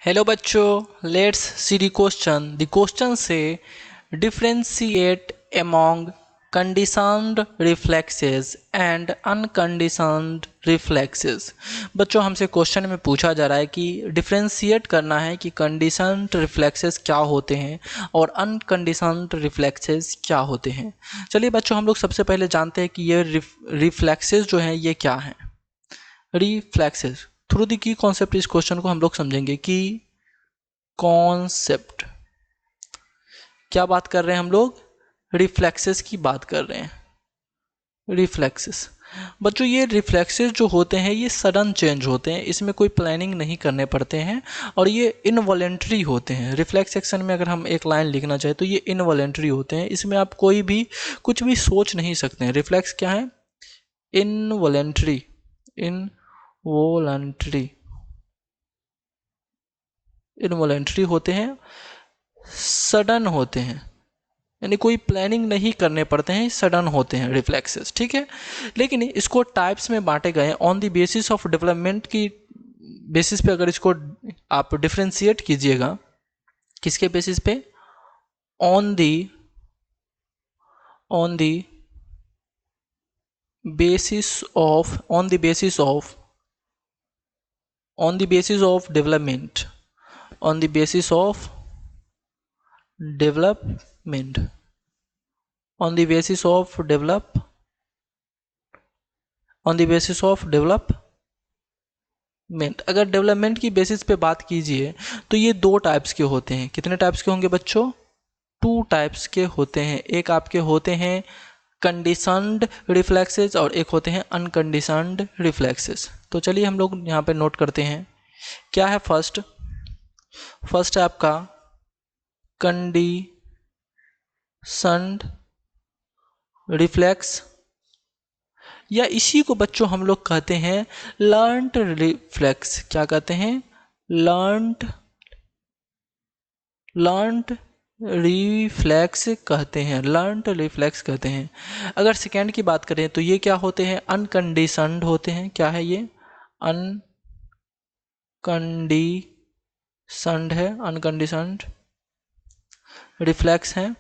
Hello बच्चों, let's see the question. The question से differentiate among conditioned reflexes and unconditioned reflexes. बच्चों, हमसे question में पूछा जा रहा है कि डिफरेंशिएट करना है कि कंडीशनड रिफ्लेक्सेस क्या होते हैं और अनकंडीशनड रिफ्लेक्सेस क्या होते हैं। चलिए बच्चों, हम लोग सबसे पहले जानते हैं कि ये रिफ्लेक्सेस जो हैं ये क्या हैं। Reflexes through the key concept, इस क्वेश्चन को हम लोग समझेंगे कि कॉन्सेप्ट क्या बात कर रहे हैं हम लोग, रिफ्लेक्सेस की बात कर रहे हैं। रिफ्लेक्सेस बच्चों, ये रिफ्लेक्सेस जो होते हैं ये सडन चेंज होते हैं, इसमें कोई प्लानिंग नहीं करने पड़ते हैं और ये इनवॉलेंट्री होते हैं। रिफ्लेक्स सेक्शन में अगर हम एक लाइन लिखना चाहें तो ये इनवॉलेंट्री होते हैं, इसमें आप कोई भी कुछ भी सोच नहीं सकते हैं। रिफ्लेक्स क्या है? इनवॉलेंट्री। इनवॉलेंट्री इनवॉलेंट्री होते हैं, सडन होते हैं, यानी कोई प्लानिंग नहीं करने पड़ते हैं, सडन होते हैं रिफ्लेक्सेस। ठीक है, लेकिन इसको टाइप्स में बांटे गए on the basis of development की बेसिस पे। अगर इसको आप डिफ्रेंशिएट कीजिएगा, किसके बेसिस पे? On the on the basis of on the basis of on the basis of development on the basis of development on the basis of develop on the basis of development. अगर development की basis पे बात कीजिए तो ये दो types के होते हैं। कितने टाइप्स के होंगे बच्चों? टू टाइप्स के होते हैं। एक आपके होते हैं कंडीशनड रिफ्लेक्सेस और एक होते हैं अनकंडीशनड रिफ्लेक्सेस। तो चलिए हम लोग यहाँ पे नोट करते हैं क्या है। फर्स्ट है आपका कंडीशनड रिफ्लेक्स, या इसी को बच्चों हम लोग कहते हैं लर्न्ड रिफ्लेक्स। क्या कहते हैं? लर्न्ड रिफ्लेक्स कहते हैं, लर्न्ड रिफ्लेक्स कहते हैं। अगर सेकेंड की बात करें तो ये क्या होते हैं? अनकंडीशनड होते हैं। क्या है ये? अनकंडीशनड है, अनकंडीशनड रिफ्लेक्स है।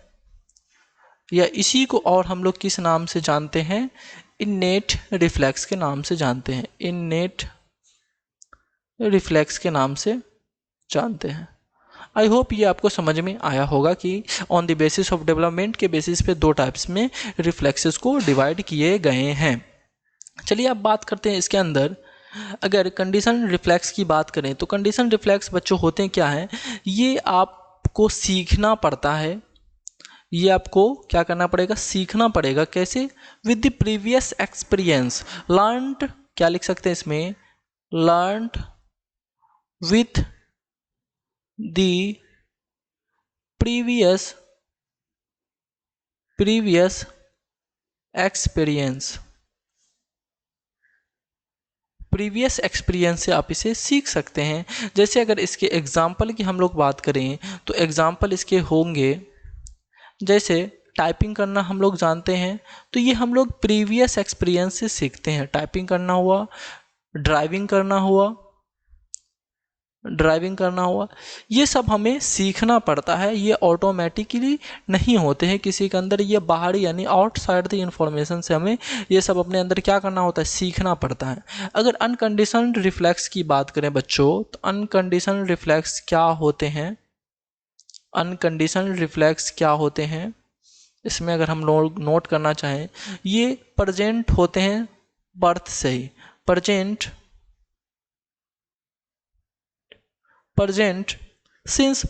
या इसी को और हम लोग किस नाम से जानते हैं? इन्नेट रिफ्लेक्स के नाम से जानते हैं। इन्नेट रिफ्लेक्स के नाम से जानते हैं। आई होप ये आपको समझ में आया होगा कि on the basis of development के बेसिस पे दो टाइप्स में रिफ्लेक्सेस को डिवाइड किए गए हैं। चलिए अब बात करते हैं इसके अंदर। अगर कंडीशन रिफ्लेक्स की बात करें तो कंडीशन रिफ्लेक्स बच्चों होते हैं क्या है? ये आपको सीखना पड़ता है, ये आपको क्या करना पड़ेगा? सीखना पड़ेगा। कैसे? With the previous experience. Learned, क्या लिख सकते हैं इसमें? Learned with the previous experience. Previous experience से आप इसे सीख सकते हैं। जैसे अगर इसके एग्जाम्पल की हम लोग बात करें तो एग्जाम्पल इसके होंगे, जैसे टाइपिंग करना हम लोग जानते हैं तो ये हम लोग प्रीवियस एक्सपीरियंस से सीखते हैं। टाइपिंग करना हुआ, ड्राइविंग करना हुआ, ये सब हमें सीखना पड़ता है। ये ऑटोमेटिकली नहीं होते हैं किसी के अंदर, ये बाहरी यानी आउटसाइड द इंफॉर्मेशन से हमें ये सब अपने अंदर क्या करना होता है? सीखना पड़ता है। अगर अनकंडीशनड रिफ्लेक्स की बात करें बच्चों तो अनकंडीशनड रिफ्लेक्स क्या होते हैं? अनकंडीशनड रिफ्लेक्स क्या होते हैं इसमें अगर हम लोग नोट करना चाहें, ये प्रेजेंट होते हैं बर्थ से ही। प्रेजेंट सिंस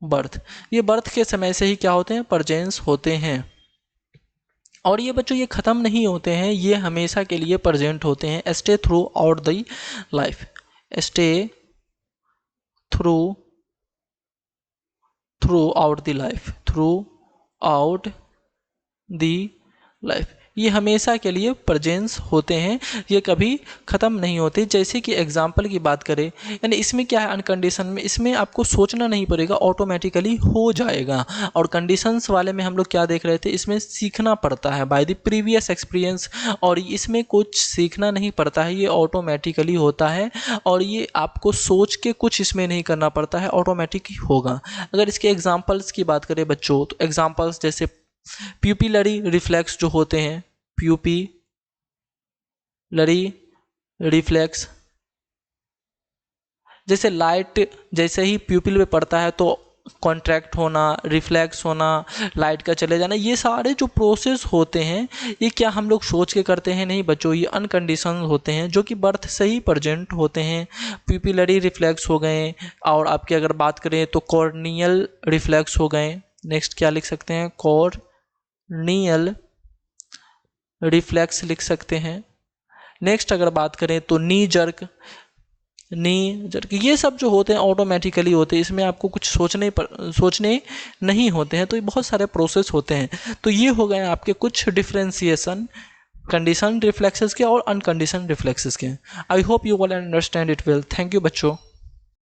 बर्थ, ये बर्थ के समय से ही क्या होते हैं? प्रेजेंस होते हैं। और ये बच्चों ये ख़त्म नहीं होते हैं, ये हमेशा के लिए प्रेजेंट होते हैं। Stay through out the life. Stay through out the life. ये हमेशा के लिए प्रेजेंस होते हैं, ये कभी ख़त्म नहीं होते। जैसे कि एग्जाम्पल की बात करें, यानी इसमें क्या है, अनकंडीशन में इसमें आपको सोचना नहीं पड़ेगा, ऑटोमेटिकली हो जाएगा। और कंडीशंस वाले में हम लोग क्या देख रहे थे, इसमें सीखना पड़ता है बाय द प्रीवियस एक्सपीरियंस, और इसमें कुछ सीखना नहीं पड़ता है, ये ऑटोमेटिकली होता है। और ये आपको सोच के कुछ इसमें नहीं करना पड़ता है, ऑटोमेटिक ही होगा। अगर इसके एग्जाम्पल्स की बात करें बच्चों, तो एग्जाम्पल्स जैसे प्यूपिलरी रिफ्लेक्स जो होते हैं, प्यूपिलरी रिफ्लेक्स, जैसे लाइट जैसे ही प्यूपिल में पड़ता है तो कॉन्ट्रैक्ट होना, रिफ्लेक्स होना, लाइट का चले जाना, ये सारे जो प्रोसेस होते हैं, ये क्या हम लोग सोच के करते हैं? नहीं बच्चों, ये अनकंडीशन होते हैं जो कि बर्थ से ही प्रेजेंट होते हैं। प्यूपिलरी रिफ्लेक्स हो गए, और आपकी अगर बात करें तो कॉर्नियल रिफ्लेक्स हो गए। नेक्स्ट क्या लिख सकते हैं, कॉर्नियल रिफ्लेक्स लिख सकते हैं। नेक्स्ट अगर बात करें तो नी जर्क, ये सब जो होते हैं ऑटोमेटिकली होते हैं, इसमें आपको कुछ सोचने नहीं होते हैं। तो ये बहुत सारे प्रोसेस होते हैं। तो ये हो गए आपके कुछ डिफ्रेंसिएशन कंडीशन रिफ्लेक्सेस के और अनकंडीशन रिफ्लेक्सेस के। I hope you will understand it well. Thank you बच्चों।